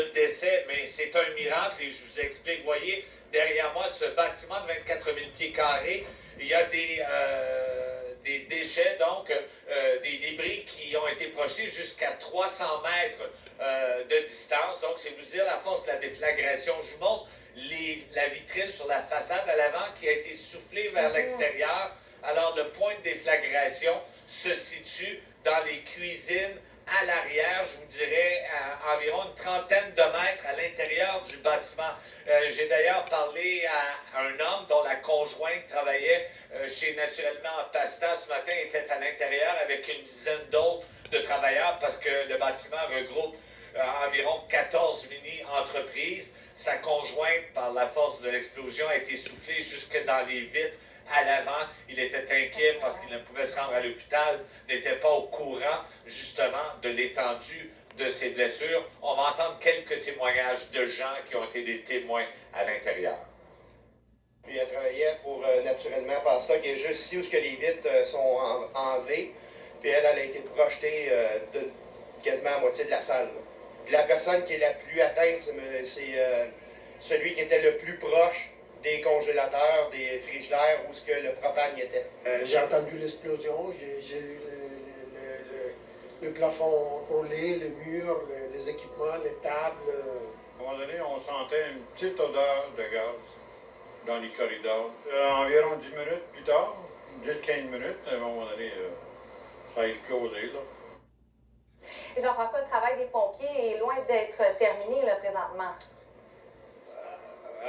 Le décès, mais c'est un miracle et je vous explique. Vous voyez, derrière moi, ce bâtiment de 24 000 pieds carrés, il y a des déchets, donc des débris qui ont été projetés jusqu'à 300 mètres de distance. Donc, c'est vous dire la force de la déflagration. Je vous montre la vitrine sur la façade à l'avant qui a été soufflée vers l'extérieur. Alors, le point de déflagration se situe dans les cuisines à l'arrière, je vous dirais, à environ une trentaine de mètres à l'intérieur du bâtiment. J'ai d'ailleurs parlé à un homme dont la conjointe travaillait chez Naturellement Pasta ce matin, était à l'intérieur avec une dizaine d'autres de travailleurs parce que le bâtiment regroupe environ 14 mini-entreprises. Sa conjointe, par la force de l'explosion, a été soufflée jusque dans les vitres à l'avant. Il était inquiet parce qu'il ne pouvait se rendre à l'hôpital, n'était pas au courant justement de l'étendue de ses blessures. On va entendre quelques témoignages de gens qui ont été des témoins à l'intérieur. Puis elle travaillait pour Naturellement Pasta, qui est juste ici où les vitres sont en V. Puis elle a été projetée de quasiment à moitié de la salle. Puis la personne qui est la plus atteinte, c'est celui qui était le plus proche des congélateurs, des frigidaires, où ce que le propane était. J'ai entendu l'explosion, j'ai eu le plafond collé, le mur, les équipements, les tables. À un moment donné, on sentait une petite odeur de gaz dans les corridors. Environ 10 minutes plus tard, 10-15 minutes, à un moment donné, ça a explosé, là. Jean-François, le travail des pompiers est loin d'être terminé là, présentement.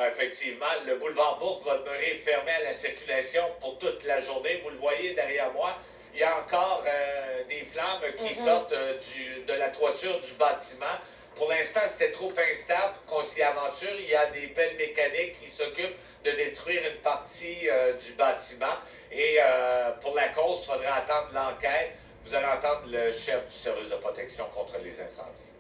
Effectivement, le boulevard Bourque va demeurer fermé à la circulation pour toute la journée. Vous le voyez derrière moi, il y a encore des flammes qui sortent de la toiture du bâtiment. Pour l'instant, c'était trop instable qu'on s'y aventure. Il y a des pelles mécaniques qui s'occupent de détruire une partie du bâtiment. Et pour la cause, il faudra attendre l'enquête. Vous allez entendre le chef du service de protection contre les incendies.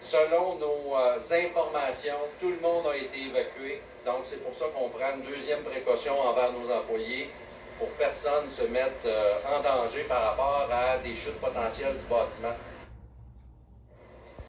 Selon nos informations, tout le monde a été évacué. Donc, c'est pour ça qu'on prend une deuxième précaution envers nos employés pour personne se mettre en danger par rapport à des chutes potentielles du bâtiment.